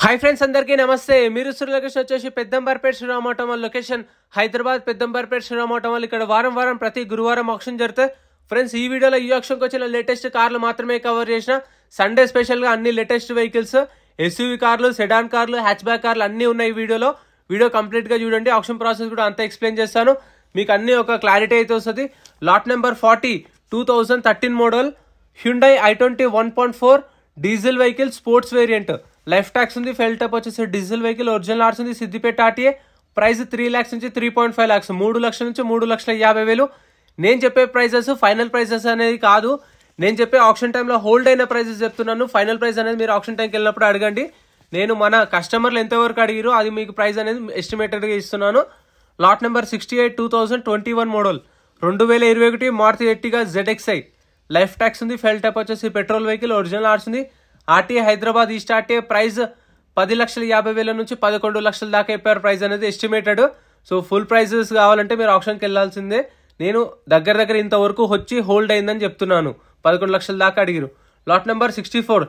Hi friends, అందరికీ నమస్తే. మీరు లొకేషన్ వచ్చేసి పెద్దంబర్పేట శ్రీరామ్ ఆటోమల్ లొకేషన్ హైదరాబాద్ పెద్దంబర్పేట శ్రీరామ్ ఆటోమల్. ఇక్కడ వారం ప్రతి గురువారం ఆక్షన్ జరుగుతాయి. ఫ్రెండ్స్, ఈ వీడియోలో ఈ ఆక్షన్కి వచ్చిన లేటెస్ట్ కార్లు మాత్రమే కవర్ చేసిన. సండే స్పెషల్గా అన్ని లేటెస్ట్ వెహికల్స్, ఎస్యూవీ కార్లు, సెడాన్ కార్లు, హ్యాచ్ బ్యాక్ కార్లు అన్నీ ఉన్నాయి ఈ వీడియోలో. వీడియో కంప్లీట్గా చూడండి. ఆక్షన్ ప్రాసెస్ కూడా అంతా ఎక్స్ప్లెయిన్ చేస్తాను. మీకు అన్ని ఒక క్లారిటీ అయితే వస్తుంది. Lot number 40 2013 model Hyundai i20 1.4 diesel vehicle, sports variant. Life tax ఉంది, ఫెల్ టప్ వచ్చేసి డీజిల్ వెహికల్, ఒరిజినల్ ఆర్స్ ఉంది, సిద్దిపేట ఆర్టీఏ. ప్రైస్ 3 lakhs నుంచి 3.5 lakhs, 3 లక్షల నుంచి 3,50,000. నేను చెప్పే ప్రైజెస్ ఫైనల్ ప్రైజెస్ అనేది కాదు. నేను చెప్పే ఆప్షన్ టైంలో హోల్డ్ అయిన ప్రైజెస్ చెప్తున్నాను. ఫైనల్ ప్రైస్ అనేది మీరు ఆప్షన్ టైంకి వెళ్ళినప్పుడు అడగండి. నేను మన కస్టమర్లు ఎంతవరకు అడిగిరో అది మీకు ప్రైస్ అనేది ఎస్టిమేటెడ్గా ఇస్తున్నాను. Lot number 68 2021 model 2021 Maruti Ertiga ZXi. Life tax ఉంది, ఫెల్ టప్ వచ్చేసి పెట్రోల్ వెహికల్, ఒరిజినల్ ఆర్స్ ఉంది, RTA Hyderabad East RTA. Price 10,50,000 నుంచి 11 లక్షల దాకా చెప్పారు ప్రైస్ అనేది ఎస్టిమేటెడ్. సో ఫుల్ ప్రైజెస్ కావాలంటే మీరు ఆప్షన్కి వెళ్ళాల్సిందే. నేను దగ్గర ఇంతవరకు వచ్చి హోల్డ్ అయిందని చెప్తున్నాను. 11 లక్షల దాకా అడిగిరు. Lot number 64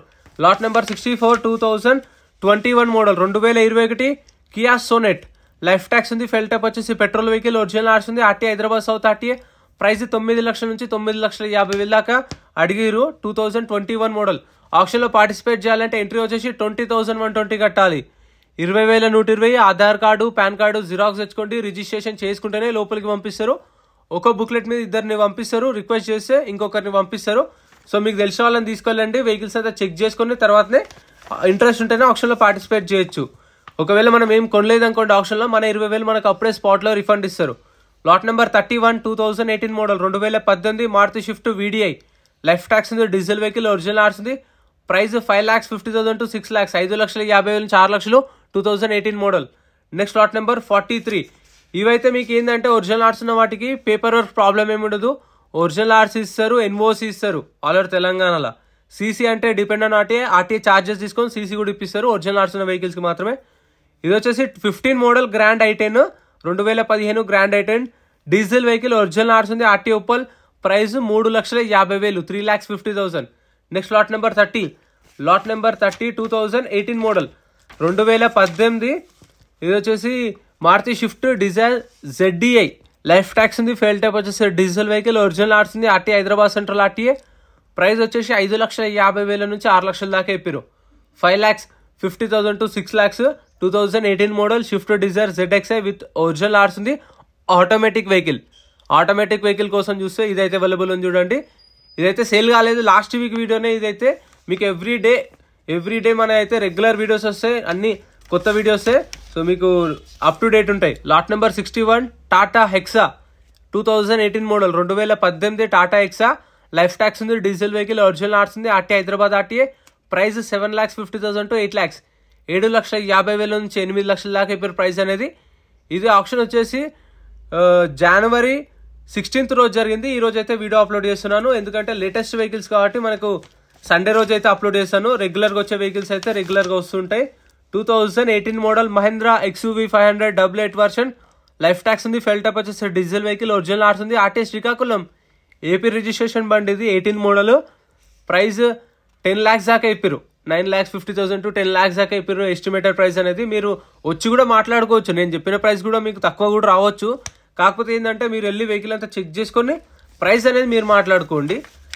2021 model 2021 Kia Sonet. Life tax ఉంది, ఫెల్ టప్ వచ్చేసి పెట్రోల్ వెహికల్, ఒరిజినల్ ఆర్స్ ఉంది, RTA Hyderabad south RTA. Price 9 లక్షల నుంచి 9,50,000 దాకా అడిగిరు. 2021 మోడల్. ఆప్షన్లో పార్టిసిపేట్ చేయాలంటే ఎంట్రీ వచ్చేసి 20,120 కట్టాలి. 20,120 Aadhaar card, PAN card xerox తెచ్చుకోండి. రిజిస్ట్రేషన్ చేసుకుంటేనే లోపలికి పంపిస్తారు. ఒక బుక్లెట్ మీద ఇద్దరిని పంపిస్తారు, రిక్వెస్ట్ చేస్తే ఇంకొకరిని పంపిస్తారు. సో మీకు తెలిసిన వాళ్ళని తీసుకెళ్ళండి. వెహికల్స్ అయితే చెక్ చేసుకుని తర్వాతనే ఇంట్రెస్ట్ ఉంటేనే ఆప్షన్లో పార్టిసిపేట్ చేయొచ్చు. ఒకవేళ మనం ఏం కొనలేదు అనుకోండి ఆప్షన్లో, మన 20,000 మనకు అప్పుడే స్పాట్లో రిఫండ్ ఇస్తారు. Lot number 31 2018 model 2018 Maruti Swift VDI. Life tax ఉంది, డీజిల్ వెహికల్, ఒరిజినల్ ఆర్స్ ఉంది. ప్రైస్ 5,50,000 to 6 lakhs, 5,50,000 నుంచి 6 లక్షలు. 2018 మోడల్. Next lot number 43. ఇవైతే మీకు ఏంటంటే ఒరిజినల్ ఆర్స్ ఉన్న వాటికి పేపర్ వర్క్ ప్రాబ్లం ఏమి ఉండదు. ఒరిజినల్ ఆర్స్ ఇస్తారు, NOC ఇస్తారు ఆల్ ఓవర్ తెలంగాణలో. CC అంటే డిపెండ్ ఆన్ ఆర్టీఏ చార్జెస్ తీసుకొని CC కూడా ఇప్పిస్తారు ఒరిజినల్ ఆర్స్ ఉన్న వెహికల్స్కి మాత్రమే. ఇది వచ్చేసి 15 model grand i10 2015 grand i10 diesel vehicle, original ఆర్స్ ఉంది, RTA Uppal. Price 3,50,000, 3,50,000. Next lot number 30 2018 model 2018. ఇది వచ్చేసి Maruti Swift Dzire ZDI. Life tax ఉంది, ఫెల్ టైప్ వచ్చేసి డీజిల్ వెహికల్, ఒరిజినల్ ఆర్స్ ఉంది, RTA Hyderabad central RTA. Price వచ్చేసి 5,50,000 నుంచి 6 లక్షల దాకా చెప్పారు. 5,50,000 to 6 lakhs. 2018 model Swift Dzire ZXi with original ఆర్స్ ఉంది, ఆటోమేటిక్ వెహికల్. ఆటోమేటిక్ వెహికల్ కోసం చూస్తే ఇదైతే అవైలబుల్ ఉంది చూడండి. ఇదైతే సేల్ కాలేదు, లాస్ట్ వీక్ వీడియోనే. ఇదైతే మీకు ఎవ్రీ డే మన అయితే రెగ్యులర్ వీడియోస్ వస్తాయి, అన్ని కొత్త వీడియోస్. సో మీకు అప్ టు డేట్ ఉంటాయి. Lot number 61 Tata hexa 2018 model 2018 Tata hexa. Life tax ఉంది, డీజిల్ వెహికల్, ఒరిజినల్ ఆర్స్ ఉంది, RTA Hyderabad RTA. Price 7,50,000 to 8 lakhs, 7,50,000 నుంచి 8 లక్షల దాకా అయిపోయారు ప్రైస్ అనేది. ఇది ఆప్షన్ వచ్చేసి జనవరి 16th రోజు జరిగింది. ఈ రోజు అయితే వీడియో అప్లోడ్ చేస్తున్నాను, ఎందుకంటే లేటెస్ట్ వెహికల్స్ కాబట్టి మనకు సండే రోజు అయితే అప్లోడ్ చేస్తాను. రెగ్యులర్గా వచ్చే వెహికల్స్ అయితే రెగ్యులర్గా వస్తుంటాయి. 2018 model Mahindra XUV 500 AA version. Life tax ఉంది, ఫెల్ టప్ వచ్చేసి డీజిల్ వెహికల్, ఒరిజినల్ ఆర్స్ ఉంది, ఆర్టీఏ శ్రీకాకుళం ఏపీ రిజిస్ట్రేషన్ బండి. ఇది 18 మోడల్. ప్రైస్ 10 lakhs దాకా అయిపోయారు. 9,50,000 to 10 lakhs దాకా అయిపోయారు ఎస్టిమేటెడ్ ప్రైస్ అనేది. మీరు వచ్చి కూడా మాట్లాడుకోవచ్చు. నేను చెప్పిన ప్రైస్ కూడా మీకు తక్కువ కూడా రావచ్చు. కాకపోతే ఏంటంటే మీరు వెళ్ళి వెహికల్ అంతా చెక్ చేసుకొని ప్రైస్ అనేది మీరు మాట్లాడుకోండి.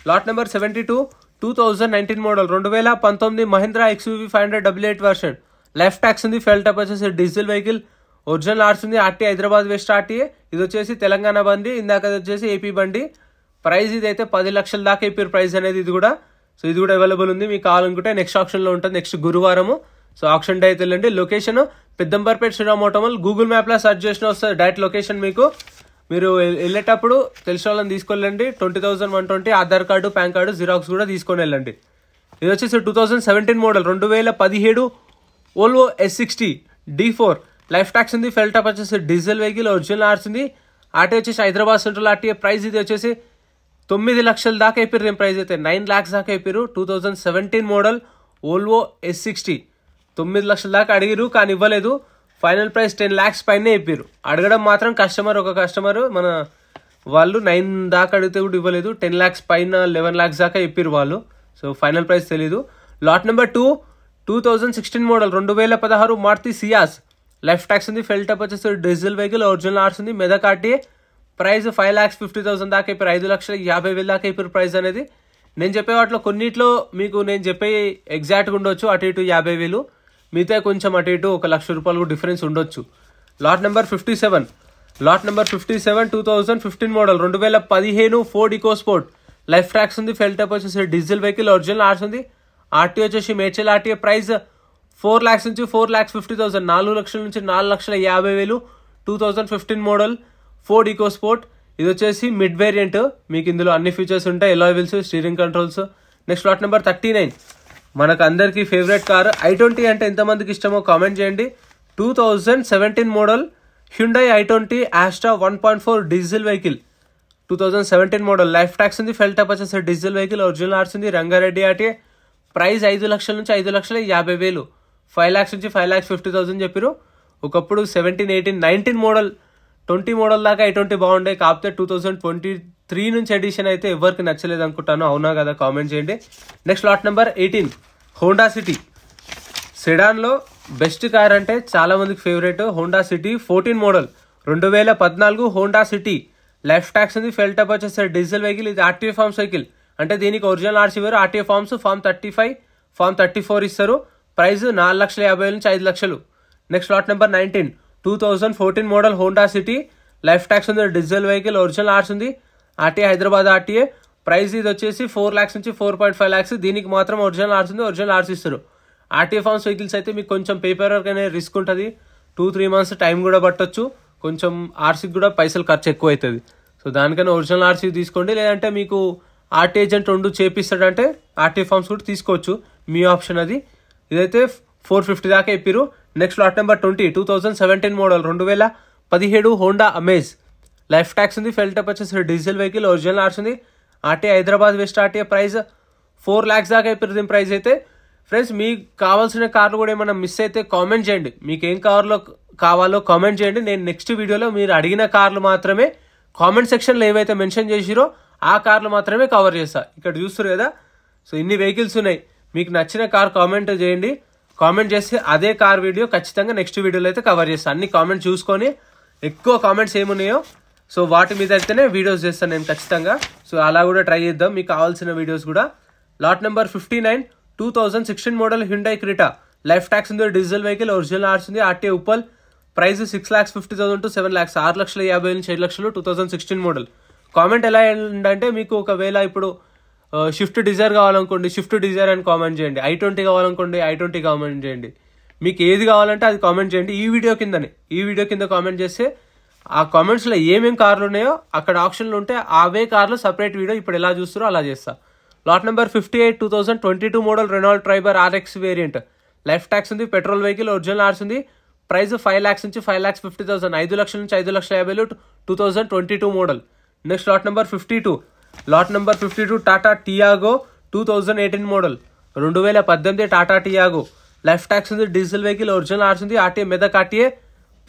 Lot number 72 2019 model 2019 Mahindra XUV 500 AA version. Life tax ఉంది, ఫెల్ టప్ వచ్చేసి డీజిల్ వెహికల్, ఒరిజినల్ ఆర్స్ ఉంది, ఆర్టీఏ హైదరాబాద్ వెస్ట్ ఆర్టీఏ. ఇది వచ్చేసి తెలంగాణ బండి, ఇందాక వచ్చేసి ఏపీ బండి. ప్రైస్ ఇది అయితే 10 లక్షల దాకా అయిపోయారు ప్రైస్ అనేది ఇది కూడా. సో ఇది కూడా అవైలబుల్ ఉంది. మీకు కావాలనుకుంటే నెక్స్ట్ ఆప్షన్లో ఉంటుంది, నెక్స్ట్ గురువారము. సో ఆప్షన్ డే అయితే వెళ్ళండి. లొకేషన్ పెద్దంబర్పేట శ్రీరామ్ ఆటోమల్. గూగుల్ మ్యాప్లో సర్చ్ చేసిన వస్తుంది డైరెక్ట్ లొకేషన్ మీకు. మీరు వెళ్ళేటప్పుడు తెలిసిన వాళ్ళని తీసుకెళ్ళండి. 20,120 Aadhaar card, PAN card xerox కూడా తీసుకొని వెళ్ళండి. ఇది వచ్చేసి 2017 model 2017 Volvo S60 D4. Life tax ఉంది, ఫెల్ టప్ వచ్చేసి డీజిల్ వెహికల్, ఒరిజినల్ ఆర్స్ ఉంది, ఆర్టీ వచ్చేసి హైదరాబాద్ సెంట్రల్ ఆర్టీఏ. ప్రైస్ ఇది వచ్చేసి 9 లక్షల దాకా అయిపోయారు. ప్రైస్ అయితే 9 lakhs దాకా అయిపోయారు. 2017 మోడల్ ఓల్వో S60 9 లక్షల దాకా అడిగిరు, కానీ ఇవ్వలేదు. ఫైనల్ ప్రైస్ 10 lakhs పైనే అయిపోయారు. అడగడం మాత్రం ఒక కస్టమర్ మన వాళ్ళు 9 దాకా అడిగితే కూడా ఇవ్వలేదు. 10 lakhs పైన 11 lakhs దాకా అయిపోయారు వాళ్ళు. సో ఫైనల్ ప్రైస్ తెలీదు. Lot number 2 2016 model 2016 Maruti Ciaz, life tax ఉంది, ఫెల్ టైప్ వచ్చేసి డీజిల్ వెహికల్, ఒరిజినల్ ఆర్స్ ఉంది, మెదక్ ఆర్టీఏ, ప్రైస్ 5,50,000 దాకా అయిపోయారు, 5,50,000 దాకా అయిపోయారు ప్రైస్ అనేది. నేను చెప్పే వాటిలో కొన్నిట్లో మీకు నేను చెప్పే ఎగ్జాక్ట్గా ఉండొచ్చు, అటు ఇటు 50,000, మిగతా కొంచెం అటు ఇటు 1,00,000 రూపాయలు డిఫరెన్స్ ఉండొచ్చు. Lot number 57, 2015 model 2015 Ford EcoSport, life tax ఉంది, ఫెల్ టైప్ వచ్చేసి డీజిల్ వెహికల్, ఒరిజినల్ ఆర్స్ ఉంది, ఆర్టీఓ వచ్చేసి మేడ్చల్ ఆర్టీఏ, ప్రైస్ 4 lakhs నుంచి 4,50,000, 4 లక్షల నుంచి 4,50,000, 2015 మోడల్ ఫోర్డ్ ఈకో స్పోర్ట్. ఇది వచ్చేసి మిడ్ వేరియంట్, మీకు ఇందులో అన్ని ఫీచర్స్ ఉంటాయి, alloy wheels, steering controls. Next lot number 39, మనకు అందరికీ ఫేవరెట్ కార్ i20 అంటే ఎంతమందికి ఇష్టమో కామెంట్ చేయండి. 2017 model Hyundai i20 ఆస్ట్రా 1.4 diesel vehicle, 2017 model, life tax ఉంది, ఫెల్ టైప్ వచ్చేసి డీజిల్ వెహికల్, ఒరిజినల్ ఆర్స్ ఉంది, రంగారెడ్డి ఆర్టీఏ, ప్రైస్ 5 లక్షల నుంచి 5,50,000, 5 lakhs నుంచి 5,50,000 చెప్పారు. ఒకప్పుడు 17, 18, 19 మోడల్ 20 మోడల్ దాకా i20 బాగుండే, కాకపోతే 2023 నుంచి ఎడిషన్ అయితే ఎవరికి నచ్చలేదు అనుకుంటాను, అవునా కదా కామెంట్ చేయండి. Next lot number 18, Honda City. సెడాన్లో బెస్ట్ కార్ అంటే చాలా మందికి favourite Honda City 14 model 2014 Honda City, life tax ఉంది, ఫెల్ టైప్ వచ్చేసి డీజిల్ వెహికల్, ఇది ఆర్టీఏ ఫార్మ్స్ వెహికల్, అంటే దీనికి ఒరిజినల్ ఆర్స్ ఇవ్వరు, ఆర్టీఏ ఫార్మ్స్ ఫార్మ్ 35, ఫార్మ్ 34 ఇస్తారు, ప్రైస్ 4,50,000 నుంచి 5 లక్షలు. Next lot number 19, 2014 model Honda City, life tax ఉంది, డీజిల్ వెహికల్, ఒరిజినల్ ఆర్స్ ఉంది, ఆర్టీఏ హైదరాబాద్ ఆర్టీఏ, ప్రైస్ ఇది వచ్చేసి 4 lakhs నుంచి 4.5 lakhs, దీనికి మాత్రం ఒరిజినల్ ఆర్స్ ఉంది, ఒరిజినల్ ఆర్స్ ఇస్తారు. ఆర్టీఏ ఫార్మ్స్ వెహికల్స్ అయితే మీకు కొంచెం పేపర్ వర్క్ అనేది రిస్క్ ఉంటుంది, 2-3 months టైం కూడా పట్టొచ్చు, కొంచెం ఆర్సీకి కూడా పైసలు ఖర్చు ఎక్కువ అవుతుంది. సో దానికన్నా ఒరిజినల్ ఆర్సీ తీసుకోండి, లేదంటే మీకు ఆర్టీ ఏజెంట్ 2 చేపిస్తాడంటే ఆర్టీ ఫార్మ్స్ కూడా తీసుకోవచ్చు, మీ ఆప్షన్ అది. ఇదైతే 450 దాకా ఇప్పిరు. Next lot number 20, 2017 model 2017 Honda Amaze, life tax ఉంది, ఫెల్ టైప్ వచ్చేసి డీజిల్ వెహికల్, ఒరిజినల్ ఆర్స్ ఉంది, RT Hyderabad west RTA, price 4 lakhs దాకా అయిపోయింది దీని ప్రైస్ అయితే. ఫ్రెండ్స్ మీకు కావాల్సిన కార్లు కూడా ఏమైనా మిస్ అయితే కామెంట్ చేయండి, మీకు ఏం కార్లో కావాలో కామెంట్ చేయండి. నేను నెక్స్ట్ వీడియోలో మీరు అడిగిన కార్లు మాత్రమే కామెంట్ సెక్షన్లో ఏవైతే మెన్షన్ చేసిరో ఆ కార్లు మాత్రమే కవర్ చేస్తా. ఇక్కడ చూస్తారు కదా, సో ఇన్ని వెహికల్స్ ఉన్నాయి, మీకు నచ్చిన కార్ కామెంట్ చేయండి, కామెంట్ చేస్తే అదే కార్ వీడియో ఖచ్చితంగా నెక్స్ట్ వీడియోలో అయితే కవర్ చేస్తాను. అన్ని కామెంట్స్ చూసుకొని ఎక్కువ కామెంట్స్ ఏమున్నాయో సో వాటి మీద అయితేనే వీడియోస్ చేస్తాను నేను ఖచ్చితంగా. సో అలా కూడా ట్రై చేద్దాం, మీకు కావాల్సిన వీడియోస్ కూడా. Lot number 59, 2016 model Hyundai Creta, life tax ఉంది, డీజిల్ వెహికల్, ఒరిజినల్ ఆర్స్ ఉంది, RTA Uppal, price 6,50,000 to 7 lakhs, 6,50,000 నుంచి 7 లక్షలు, 2016 మోడల్. కామెంట్ ఎలా ఏంటంటే మీకు ఒకవేళ ఇప్పుడు షిఫ్ట్ డిజైర్ కావాలనుకోండి షిఫ్ట్ డిజైర్ అని కామెంట్ చేయండి, i20 కావాలనుకోండి i20 కామెంట్ చేయండి, మీకు ఏది కావాలంటే అది కామెంట్ చేయండి. ఈ వీడియో కింద కామెంట్ చేస్తే ఆ కామెంట్స్లో ఏమేమి కార్లు ఉన్నాయో అక్కడ ఆప్షన్లు ఉంటే అవే కార్లు సపరేట్ వీడియో ఇప్పుడు ఎలా చూస్తారో అలా చేస్తా. Lot number 58, 2022 model Renault Triber RX variant, life tax ఉంది, పెట్రోల్ వెహికల్, ఒరిజినల్ ఆర్స్ ఉంది, ప్రైస్ 5 lakhs నుంచి 5,50,000, 5 లక్షల నుంచి 5,50,000, 2022 model. Next lot number 52, Tata Tiago 2018 model 2018 Tata Tiago, life tax ఉంది, డీజిల్ వెహికల్, ఒరిజినల్ ఆర్స్ ఉంది, ఆర్టీఏ మెదక్ ఆర్టీఏ,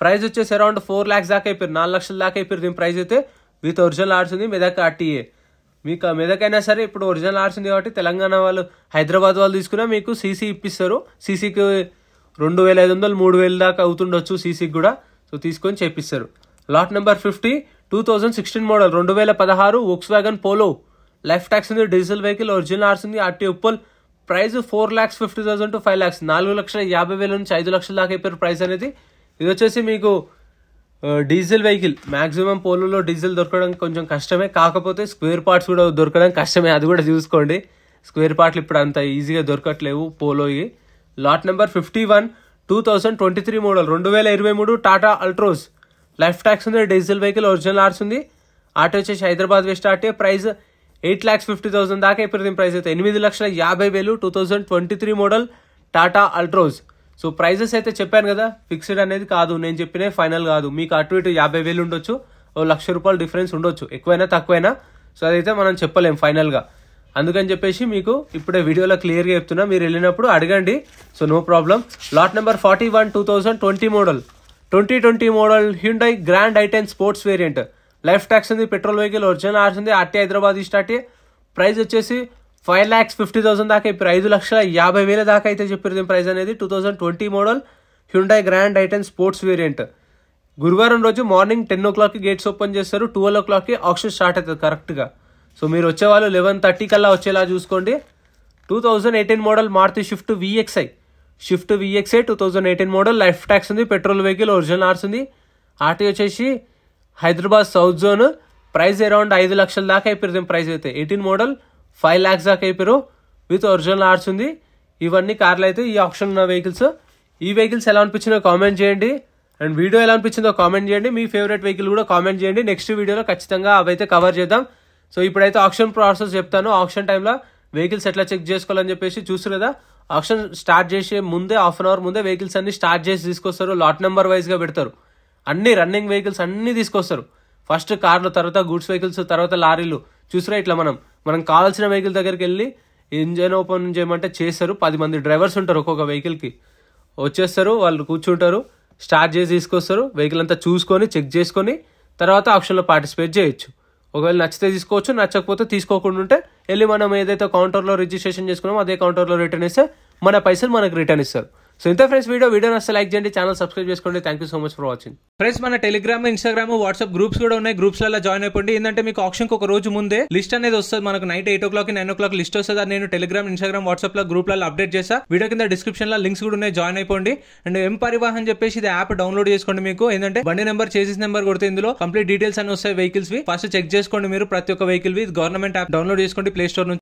ప్రైస్ వచ్చేసి అరౌండ్ 4 lakhs దాకా అయిపోయారు, 4 లక్షల దాకా అయిపోయారు దీని ప్రైస్ అయితే, విత్ ఒరిజినల్ ఆర్స్ ఉంది, మెదక్ ఆర్టీఏ. మీకు మెదక్ అయినా సరే ఇప్పుడు ఒరిజినల్ ఆర్స్ ఉంది కాబట్టి తెలంగాణ వాళ్ళు హైదరాబాద్ వాళ్ళు తీసుకున్నా మీకు సీసీ ఇప్పిస్తారు, సీసీకి 2,500, 3,000 దాకా అవుతుండొచ్చు సీసీకి కూడా, సో తీసుకొని చేపిస్తారు. Lot number 50, 2016 model 2016 Volkswagen polo, life tax ఉంది, డీజిల్ వెహికల్, ఒరిజినల్ ఆర్స్ ఉంది, RT Uppal, price 4,50,000 to 5 lakhs, 4,50,000 నుంచి 5 లక్షల దాకా అయిపోయారు ప్రైస్ అనేది. ఇది వచ్చేసి మీకు డీజిల్ వెహికల్, మాక్సిమం పోలోలో డీజిల్ దొరకడం కొంచెం కష్టమే, కాకపోతే స్క్వేర్ పార్ట్స్ కూడా దొరకడం కష్టమే, అది కూడా చూసుకోండి. స్క్వేర్ పార్ట్లు ఇప్పుడు అంత ఈజీగా దొరకట్లేవు పోలోకి. Lot number 51, 2023 model 2023 Tata Altroz, life tax ఉంది, డీజిల్ వెహికల్, ఒరిజినల్ ఆర్స్ ఉంది, ఆటో వచ్చేసి హైదరాబాద్ వెస్ట్ ఆర్టీఏ, ప్రైస్ 8,50,000 దాకా అయిపోయింది ప్రైస్ అయితే, 8,50,000, 2023 model Tata Altroz. So prices అయితే చెప్పాను కదా, ఫిక్స్డ్ అనేది కాదు, నేను చెప్పిన ఫైనల్ కాదు, మీకు అటు ఇటు 50,000 ఉండొచ్చు, 1,00,000 రూపాయలు డిఫరెన్స్ ఉండొచ్చు, ఎక్కువైనా తక్కువైనా, సో అదైతే మనం చెప్పలేం ఫైనల్గా. అందుకని చెప్పేసి మీకు ఇప్పుడే వీడియోలో క్లియర్గా చెప్తున్నా, మీరు వెళ్ళినప్పుడు అడగండి, so no problem. Lot number 41, 2020 model Hyundai Grand i10 sports variant, life tax ఉంది, పెట్రోల్ వెహికల్, ఒరిజినల్ ఆర్స్ ఉంది, RT Hyderabad East RT, price వచ్చేసి 5,50,000 దాకా చెప్పారు. 5,50,000 దాకా అయితే చెప్పారు దీని ప్రైస్ అనేది. 2020 మోడల్ హ్యుండై గ్రాండ్ ఐటెన్ స్పోర్ట్స్ వేరియంట్. గురువారం రోజు మార్నింగ్ 10 o'clock గేట్స్ ఓపెన్ చేస్తారు. 12 o'clock ఆక్షన్ స్టార్ట్ అవుతుంది కరెక్ట్గా. సో మీరు వచ్చేవాళ్ళు 11:30 కల్లా వచ్చేలా చూసుకోండి. 2018 model Maruti Swift VXI 2018 model, life tax ఉంది, పెట్రోల్ వెహికల్, ఒరిజినల్ ఆర్స్ ఉంది. ఆర్టీ వచ్చేసి Hyderabad south zone. Price around 5 లక్షల దాకా అయిపోయారు దీని ప్రైస్ అయితే. 18 మోడల్ 5 lakhs దాకా అయిపోయారు విత్ ఒరిజినల్ ఆర్స్ ఉంది. ఇవన్నీ కార్లు అయితే ఈ ఆప్షన్ ఉన్న వెహికల్స్. ఈ వెహికల్స్ ఎలా అనిపించిందో కామెంట్ చేయండి, అండ్ వీడియో ఎలా అనిపించిందో కామెంట్ చేయండి. మీ ఫేవరెట్ వెహికల్ కూడా కామెంట్ చేయండి. నెక్స్ట్ వీడియోలో ఖచ్చితంగా అవైతే కవర్ చేద్దాం. సో ఇప్పుడైతే ఆప్షన్ ప్రాసెస్ చెప్తాను. ఆప్షన్ టైంలో వెహికల్స్ ఎట్లా చెక్ చేసుకోవాలని చెప్పేసి చూస్తారు కదా. ఆప్షన్ స్టార్ట్ చేసే ముందే హాఫ్ అన్ అవర్ ముందే వెహికల్స్ అన్ని స్టార్ట్ చేసి తీసుకొస్తారు. లాట్ నెంబర్ వైజ్గా పెడతారు. అన్ని రన్నింగ్ వెహికల్స్ అన్ని తీసుకొస్తారు. ఫస్ట్ కార్లు, తర్వాత గూడ్స్ వెహికల్స్, తర్వాత లారీలు. చూసారా ఇట్లా మనం కావాల్సిన వెహికల్ దగ్గరికి వెళ్ళి ఇంజన్ ఓపెన్ చేయమంటే చేస్తారు. 10 మంది డ్రైవర్స్ ఉంటారు ఒక్కొక్క వెహికల్కి. వచ్చేస్తారు, వాళ్ళు కూర్చుంటారు, స్టార్ట్ చేసి తీసుకొస్తారు. వెహికల్ అంతా చూసుకొని చెక్ చేసుకొని తర్వాత ఆప్షన్లో పార్టిసిపేట్ చేయొచ్చు. ఒకవేళ నచ్చితే తీసుకోవచ్చు, నచ్చకపోతే తీసుకోకుండా ఉంటే వెళ్ళి మనం ఏదైతే కౌంటర్లో రిజిస్ట్రేషన్ చేసుకున్నామో అదే కౌంటర్లో రిటర్న్ ఇస్తే మన పైసలు మనకు రిటర్న్ ఇస్తారు. సో ఇంత ఫ్రెండ్స్ వీడియో నచ్చితే లైక్ చేయండి, ఛానల్ సబ్స్క్రైబ్ చేసుకోండి. Thank you so much for watching. Friends మన టెలిగ్రామ్, ఇన్స్టాగ్రామ్, వాట్సాప్ గ్రూప్స్ కూడా ఉన్నాయి. గ్రూప్స్లలో జాయిన్ అయిపోండి. ఏంటంటే మీకు ఆప్షన్కి ఒక రోజు ముందే లిస్ట్ అనేది వస్తుంది. మనకు నైట్ 8 o'clock 9 o'clock లిస్ట్ వస్తుంది. నేను టెలిగ్రామ్, ఇన్స్టాగ్రామ్, వాట్సాప్ లో గ్రూప్లలో అప్డేట్ చేస్తా. వీడియో కింద డిస్క్రిప్షన్ లో లింక్స్ కూడా ఉన్నాయి, జాయిన్ అయిపోండి. అండ్ ఎం పరివాహన్ చెప్పేసి ఇది యాప్ డౌన్లోడ్ చేసుకోండి. మీకు ఏంటంటే బండి నెంబర్, చేసిస్ నెంబర్ కొడితే ఇందులో కంప్లీట్ డీటెయిల్స్ అని వస్తాయి వెహికల్స్ వి. ఫస్ట్ చెక్ చేసుకోండి మీరు ప్రతి ఒక్క వెహికల్ వి. గవర్నమెంట్ యాప్ డౌన్లోడ్ చేసుకోండి ప్లే స్టోర్ నుంచి.